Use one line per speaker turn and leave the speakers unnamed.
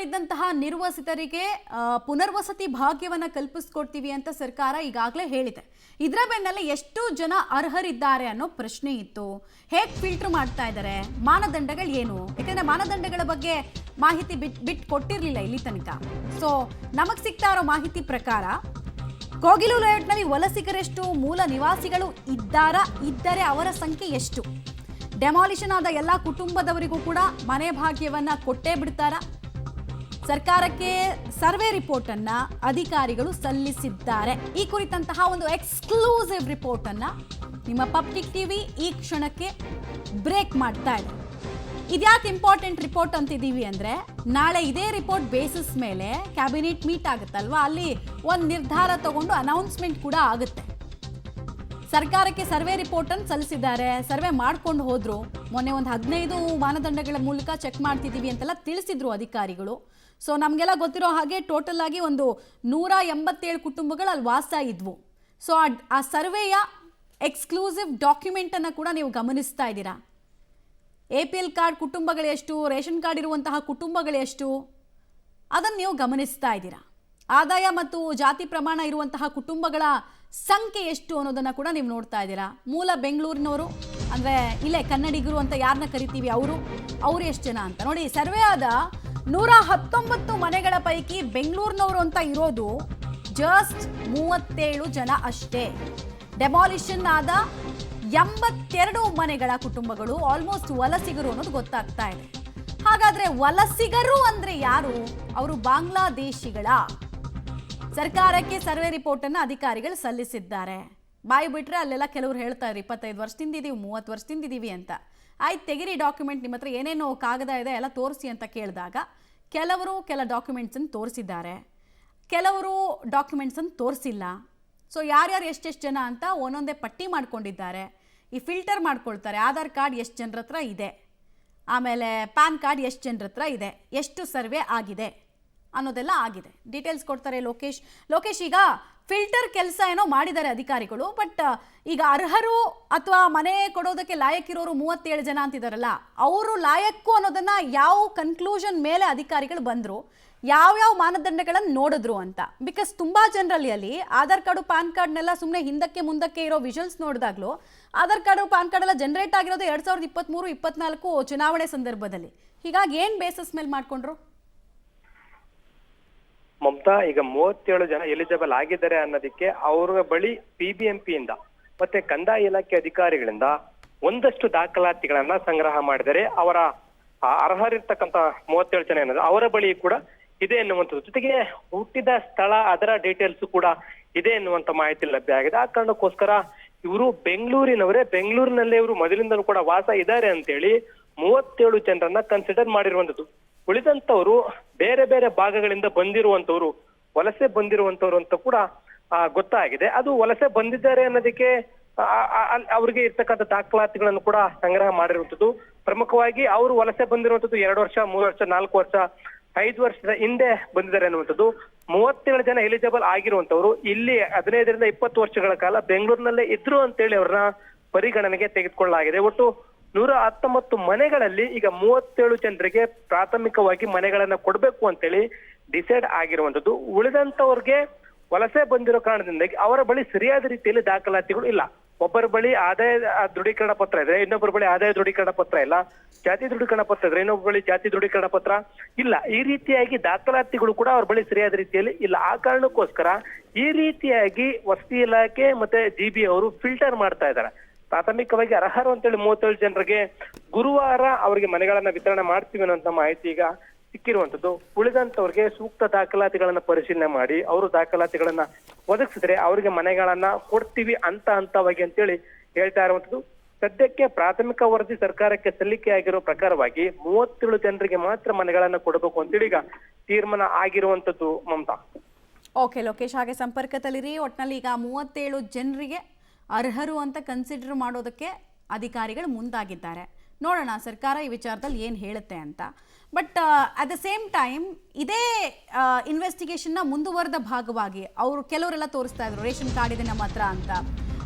ಇದ್ದಂತಹ ನಿರ್ವಸಿತರಿಗೆ ಪುನರ್ವಸತಿ ಭಾಗ್ಯವನ್ನು ಕಲ್ಪಿಸ್ಕೊಡ್ತೀವಿ ಅಂತ ಸರ್ಕಾರ ಈಗಾಗಲೇ ಹೇಳಿದೆ. ಇದರ ಬೆನ್ನಲ್ಲೇ ಎಷ್ಟು ಜನ ಅರ್ಹರಿದ್ದಾರೆ ಅನ್ನೋ ಪ್ರಶ್ನೆ ಇತ್ತು. ಹೇಗೆ ಫಿಲ್ಟರ್ ಮಾಡ್ತಾ ಇದ್ದಾರೆ, ಮಾನದಂಡಗಳು ಏನು? ಯಾಕಂದರೆ ಮಾನದಂಡಗಳ ಬಗ್ಗೆ ಮಾಹಿತಿ ಬಿಟ್ಟು ಕೊಟ್ಟಿರಲಿಲ್ಲ ಇಲ್ಲಿ ತನಕ. ಸೊ ನಮಗೆ ಸಿಗ್ತಾ ಇರೋ ಮಾಹಿತಿ ಪ್ರಕಾರ ಕೋಗಿಲು ಲೇಔಟ್ನಲ್ಲಿ ವಲಸಿಗರೆಷ್ಟು, ಮೂಲ ನಿವಾಸಿಗಳು ಇದ್ದರೆ ಅವರ ಸಂಖ್ಯೆ ಎಷ್ಟು, ಡೆಮಾಲಿಷನ್ ಆದ ಎಲ್ಲ ಕುಟುಂಬದವರಿಗೂ ಕೂಡ ಮನೆ ಭಾಗ್ಯವನ್ನ ಕೊಟ್ಟೇ ಬಿಡ್ತಾರ? ಸರ್ಕಾರಕ್ಕೆ ಸರ್ವೆ ರಿಪೋರ್ಟ್ ಅನ್ನ ಅಧಿಕಾರಿಗಳು ಸಲ್ಲಿಸಿದ್ದಾರೆ. ಈ ಕುರಿತಂತಹ ಒಂದು ಎಕ್ಸ್ಕ್ಲೂಸಿವ್ ರಿಪೋರ್ಟ್ ಅನ್ನ ನಿಮ್ಮ ಪಬ್ಲಿಕ್ ಟಿವಿ ಈ ಕ್ಷಣಕ್ಕೆ ಬ್ರೇಕ್ ಮಾಡ್ತಾ ಇದೆ. ಇದ್ಯಾಕೆ ಇಂಪಾರ್ಟೆಂಟ್ ರಿಪೋರ್ಟ್ ಅಂತಿದ್ದೀವಿ ಅಂದರೆ, ನಾಳೆ ಇದೇ ರಿಪೋರ್ಟ್ ಬೇಸಿಸ್ ಮೇಲೆ ಕ್ಯಾಬಿನೆಟ್ ಮೀಟ್ ಆಗುತ್ತಲ್ವಾ, ಅಲ್ಲಿ ಒಂದು ನಿರ್ಧಾರ ತಗೊಂಡು ಅನೌನ್ಸ್ಮೆಂಟ್ ಕೂಡ ಆಗುತ್ತೆ. ಸರ್ಕಾರಕ್ಕೆ ಸರ್ವೆ ರಿಪೋರ್ಟನ್ನು ಸಲ್ಲಿಸಿದ್ದಾರೆ, ಸರ್ವೆ ಮಾಡ್ಕೊಂಡು ಹೋದ್ರು. ಮೊನ್ನೆ ಒಂದು 15 ಮಾನದಂಡಗಳ ಮೂಲಕ ಚೆಕ್ ಮಾಡ್ತಿದ್ದೀವಿ ಅಂತೆಲ್ಲ ತಿಳಿಸಿದ್ರು ಅಧಿಕಾರಿಗಳು. ಸೊ ನಮಗೆಲ್ಲ ಗೊತ್ತಿರೋ ಹಾಗೆ ಟೋಟಲ್ ಆಗಿ ಒಂದು 187 ಕುಟುಂಬಗಳು ಅಲ್ಲಿ ವಾಸ ಇದ್ವು. ಸೊ ಆ ಸರ್ವೆಯ ಎಕ್ಸ್ಕ್ಲೂಸಿವ್ ಡಾಕ್ಯುಮೆಂಟನ್ನು ಕೂಡ ನೀವು ಗಮನಿಸ್ತಾ ಇದ್ದೀರಾ. APL ಕಾರ್ಡ್ ಕುಟುಂಬಗಳು ಎಷ್ಟು, ರೇಷನ್ ಕಾರ್ಡ್ ಇರುವಂತಹ ಕುಟುಂಬಗಳು ಎಷ್ಟು, ಅದನ್ನು ನೀವು ಗಮನಿಸ್ತಾ ಇದ್ದೀರಾ. ಆದಾಯ ಮತ್ತು ಜಾತಿ ಪ್ರಮಾಣ ಇರುವಂತಹ ಕುಟುಂಬಗಳ ಸಂಖ್ಯೆ ಎಷ್ಟು ಅನ್ನೋದನ್ನು ಕೂಡ ನೀವು ನೋಡ್ತಾ ಇದ್ದೀರಾ. ಮೂಲ ಬೆಂಗಳೂರಿನವರು ಅಂದರೆ ಇಲ್ಲೇ ಕನ್ನಡಿಗರು ಅಂತ ಯಾರನ್ನ ಕರಿತೀವಿ ಅವರು ಎಷ್ಟು ಜನ ಅಂತ ನೋಡಿ. ಸರ್ವೆ ಆದ 119 ಮನೆಗಳ ಪೈಕಿ ಬೆಂಗಳೂರಿನವರು ಅಂತ ಇರೋದು ಜಸ್ಟ್ 37 ಜನ ಅಷ್ಟೇ. ಡೆಮಾಲಿಷನ್ ಆದ 82 ಮನೆಗಳ ಕುಟುಂಬಗಳು ಆಲ್ಮೋಸ್ಟ್ ವಲಸಿಗರು ಅನ್ನೋದು ಗೊತ್ತಾಗ್ತಾ ಇದೆ. ಹಾಗಾದ್ರೆ ವಲಸಿಗರು ಅಂದ್ರೆ ಯಾರು? ಅವರು ಬಾಂಗ್ಲಾದೇಶಿಗಳ. ಸರ್ಕಾರಕ್ಕೆ ಸರ್ವೆ ರಿಪೋರ್ಟ್ ಅನ್ನು ಅಧಿಕಾರಿಗಳು ಸಲ್ಲಿಸಿದ್ದಾರೆ. ಬಾಯಿ ಬಿಟ್ರೆ ಅಲ್ಲೆಲ್ಲ ಕೆಲವರು ಹೇಳ್ತಾ ಇದ್ರು 25 ವರ್ಷದಿಂದ ಇದೀವಿ, 30 ವರ್ಷದಿಂದ ಇದೀವಿ ಅಂತ. ಆಯ್ತು, ತೆಗಿರಿ ಡಾಕ್ಯುಮೆಂಟ್, ನಿಮ್ಮ ಹತ್ರ ಏನೇನೋ ಕಾಗದ ಇದೆ ಎಲ್ಲ ತೋರಿಸಿ ಅಂತ ಕೇಳಿದಾಗ ಕೆಲ ಡಾಕ್ಯುಮೆಂಟ್ಸನ್ನು ತೋರಿಸಿದ್ದಾರೆ, ಕೆಲವರು ಡಾಕ್ಯುಮೆಂಟ್ಸನ್ನು ತೋರಿಸಿಲ್ಲ. ಸೊ ಯಾರ್ಯಾರು ಎಷ್ಟೆಷ್ಟು ಜನ ಅಂತ ಒಂದೊಂದೇ ಪಟ್ಟಿ ಮಾಡ್ಕೊಂಡಿದ್ದಾರೆ. ಈ ಫಿಲ್ಟರ್ ಮಾಡ್ಕೊಳ್ತಾರೆ. ಆಧಾರ್ ಕಾರ್ಡ್ ಎಷ್ಟು ಜನರ ಹತ್ರ ಇದೆ, ಆಮೇಲೆ ಪ್ಯಾನ್ ಕಾರ್ಡ್ ಎಷ್ಟು ಜನರ ಹತ್ರ ಇದೆ, ಎಷ್ಟು ಸರ್ವೆ ಆಗಿದೆ ಅನ್ನೋದೆಲ್ಲ ಆಗಿದೆ. ಡೀಟೇಲ್ಸ್ ಕೊಡ್ತಾರೆ ಲೋಕೇಶ್. ಈಗ ಫಿಲ್ಟರ್ ಕೆಲಸ ಏನೋ ಮಾಡಿದ್ದಾರೆ ಅಧಿಕಾರಿಗಳು, ಬಟ್ ಈಗ ಅರ್ಹರು ಅಥವಾ ಮನೆ ಕೊಡೋದಕ್ಕೆ ಲಾಯಕ್ಕಿರೋರು 37 ಜನ ಅಂತಿದಾರಲ್ಲ, ಅವರು ಲಾಯಕ್ಕು ಅನ್ನೋದನ್ನ ಯಾವ ಕನ್ಕ್ಲೂಷನ್ ಮೇಲೆ ಅಧಿಕಾರಿಗಳು ಬಂದರು, ಯಾವ್ಯಾವ ಮಾನದಂಡಗಳನ್ನು ನೋಡಿದ್ರು ಅಂತ. ಬಿಕಾಸ್ ತುಂಬ ಜನರಲ್ಲಿ ಅಲ್ಲಿ ಆಧಾರ್ ಕಾರ್ಡು ಪ್ಯಾನ್ ಕಾರ್ಡ್ನೆಲ್ಲ ಸುಮ್ಮನೆ ಹಿಂದಕ್ಕೆ ಮುಂದಕ್ಕೆ ಇರೋ ವಿಜುವಲ್ಸ್ ನೋಡಿದಾಗಲೂ ಆಧಾರ್ ಕಾರ್ಡು ಪ್ಯಾನ್ ಕಾರ್ಡ್ ಎಲ್ಲ ಜನರೇಟ್ ಆಗಿರೋದು 2023-24 ಚುನಾವಣೆ ಸಂದರ್ಭದಲ್ಲಿ. ಹೀಗಾಗಿ ಏನು ಬೇಸಿಸ್ ಮೇಲೆ ಮಾಡ್ಕೊಂಡ್ರು
ಮಮತಾ? ಈಗ 37 ಜನ ಎಲಿಜಿಬಲ್ ಆಗಿದ್ದಾರೆ ಅನ್ನೋದಕ್ಕೆ ಅವರ ಬಳಿ PBMP ಇಂದ ಮತ್ತೆ ಕಂದಾಯ ಇಲಾಖೆ ಅಧಿಕಾರಿಗಳಿಂದ ಒಂದಷ್ಟು ದಾಖಲಾತಿಗಳನ್ನ ಸಂಗ್ರಹ ಮಾಡಿದರೆ ಅವರ ಅರ್ಹರಿರ್ತಕ್ಕಂಥ 37 ಜನ ಏನಂದ್ರೆ ಅವರ ಬಳಿ ಕೂಡ ಇದೆ ಎನ್ನುವಂಥದ್ದು, ಜೊತೆಗೆ ಹುಟ್ಟಿದ ಸ್ಥಳ ಅದರ ಡೀಟೇಲ್ಸ್ ಕೂಡ ಇದೆ ಎನ್ನುವಂತ ಮಾಹಿತಿ ಲಭ್ಯ ಆಗಿದೆ. ಆ ಕಾರಣಕ್ಕೋಸ್ಕರ ಇವರು ಬೆಂಗಳೂರಿನವರೇ, ಬೆಂಗಳೂರಿನಲ್ಲೇ ಇವರು ಮೊದಲಿಂದಲೂ ಕೂಡ ವಾಸ ಇದ್ದಾರೆ ಅಂತೇಳಿ 37 ಜನರನ್ನ ಕನ್ಸಿಡರ್ ಮಾಡಿರುವಂಥದ್ದು. ಉಳಿದಂತವರು ಬೇರೆ ಬೇರೆ ಭಾಗಗಳಿಂದ ಬಂದಿರುವಂತವ್ರು, ವಲಸೆ ಬಂದಿರುವಂತವ್ರು ಅಂತ ಕೂಡ ಗೊತ್ತಾಗಿದೆ. ಅದು ವಲಸೆ ಬಂದಿದ್ದಾರೆ ಅನ್ನೋದಕ್ಕೆ ಅವ್ರಿಗೆ ಇರ್ತಕ್ಕಂಥ ದಾಖಲಾತಿಗಳನ್ನು ಕೂಡ ಸಂಗ್ರಹ ಮಾಡಿರುವಂಥದ್ದು. ಪ್ರಮುಖವಾಗಿ ಅವರು ವಲಸೆ ಬಂದಿರುವಂಥದ್ದು 2 ವರ್ಷ, 3 ವರ್ಷ, 4 ವರ್ಷ, 5 ವರ್ಷದ ಹಿಂದೆ ಬಂದಿದ್ದಾರೆ ಅನ್ನುವಂಥದ್ದು. 37 ಜನ ಎಲಿಜಿಬಲ್ ಆಗಿರುವಂತವ್ರು ಇಲ್ಲಿ 15ರಿಂದ 20 ವರ್ಷಗಳ ಕಾಲ ಬೆಂಗಳೂರಿನಲ್ಲೇ ಇದ್ರು ಅಂತೇಳಿ ಅವ್ರನ್ನ ಪರಿಗಣನೆಗೆ ತೆಗೆದುಕೊಳ್ಳಲಾಗಿದೆ. ಒಟ್ಟು 119 ಮನೆಗಳಲ್ಲಿ ಈಗ 37 ಜನರಿಗೆ ಪ್ರಾಥಮಿಕವಾಗಿ ಮನೆಗಳನ್ನ ಕೊಡ್ಬೇಕು ಅಂತೇಳಿ ಡಿಸೈಡ್ ಆಗಿರುವಂತದ್ದು. ಉಳಿದಂತವ್ರಿಗೆ ವಲಸೆ ಬಂದಿರೋ ಕಾರಣದಿಂದಾಗಿ ಅವರ ಬಳಿ ಸರಿಯಾದ ರೀತಿಯಲ್ಲಿ ದಾಖಲಾತಿಗಳು ಇಲ್ಲ. ಒಬ್ಬರ ಬಳಿ ಆದಾಯ ದೃಢೀಕರಣ ಪತ್ರ ಇದೆ, ಇನ್ನೊಬ್ಬರ ಬಳಿ ಆದಾಯ ದೃಢೀಕರಣ ಪತ್ರ ಇಲ್ಲ. ಜಾತಿ ದೃಢೀಕರಣ ಪತ್ರ ಇದ್ರೆ ಇನ್ನೊಬ್ಬರ ಬಳಿ ಜಾತಿ ದೃಢೀಕರಣ ಪತ್ರ ಇಲ್ಲ. ಈ ರೀತಿಯಾಗಿ ದಾಖಲಾತಿಗಳು ಕೂಡ ಅವ್ರ ಬಳಿ ಸರಿಯಾದ ರೀತಿಯಲ್ಲಿ ಇಲ್ಲ. ಆ ಕಾರಣಕ್ಕೋಸ್ಕರ ಈ ರೀತಿಯಾಗಿ ವಸತಿ ಇಲಾಖೆ ಮತ್ತೆ GB ಅವರು ಫಿಲ್ಟರ್ ಮಾಡ್ತಾ ಇದ್ದಾರೆ. ಪ್ರಾಥಮಿಕವಾಗಿ ಅರ್ಹರು ಅಂತೇಳಿ 37 ಜನರಿಗೆ ಗುರುವಾರ ಅವರಿಗೆ ಮನೆಗಳನ್ನ ವಿತರಣೆ ಮಾಡ್ತೀವಿ ಅನ್ನೋ ಮಾಹಿತಿ ಈಗ ಸಿಕ್ಕಿರುವಂತದ್ದು. ಉಳಿದಂತವ್ರಿಗೆ ಸೂಕ್ತ ದಾಖಲಾತಿಗಳನ್ನ ಪರಿಶೀಲನೆ ಮಾಡಿ ಅವರು ದಾಖಲಾತಿಗಳನ್ನ ಒದಗಿಸಿದ್ರೆ ಅವರಿಗೆ ಮನೆಗಳನ್ನ ಕೊಡ್ತೀವಿ ಹಂತವಾಗಿ ಅಂತೇಳಿ ಹೇಳ್ತಾ ಇರುವಂತದ್ದು. ಸದ್ಯಕ್ಕೆ ಪ್ರಾಥಮಿಕ ವರದಿ ಸರ್ಕಾರಕ್ಕೆ ಸಲ್ಲಿಕೆ ಆಗಿರೋ ಪ್ರಕಾರವಾಗಿ 37 ಜನರಿಗೆ ಮಾತ್ರ ಮನೆಗಳನ್ನ ಕೊಡಬೇಕು ಅಂತೇಳಿ ಈಗ ತೀರ್ಮಾನ ಆಗಿರುವಂತದ್ದು ಮಮತಾ.
ಓಕೆ ಲೋಕೇಶ್, ಹಾಗೆ ಸಂಪರ್ಕದಲ್ಲಿರಿ. ಒಟ್ನಲ್ಲಿ ಈಗ 37 ಜನರಿಗೆ ಅರ್ಹರು ಅಂತ ಕನ್ಸಿಡರ್ ಮಾಡೋದಕ್ಕೆ ಅಧಿಕಾರಿಗಳು ಮುಂದಾಗಿದ್ದಾರೆ. ನೋಡೋಣ ಸರ್ಕಾರ ಈ ವಿಚಾರದಲ್ಲಿ ಏನು ಹೇಳುತ್ತೆ ಅಂತ. But at the same time ಇದೇ ಇನ್ವೆಸ್ಟಿಗೇಷನ್ನ ಮುಂದುವರೆದ ಭಾಗವಾಗಿ ಅವರು ಕೆಲವರೆಲ್ಲ ತೋರಿಸ್ತಾ ಇದ್ರು ರೇಷನ್ ಕಾರ್ಡ್ ಇದೆ ನಮ್ಮ ಹತ್ರ ಅಂತ.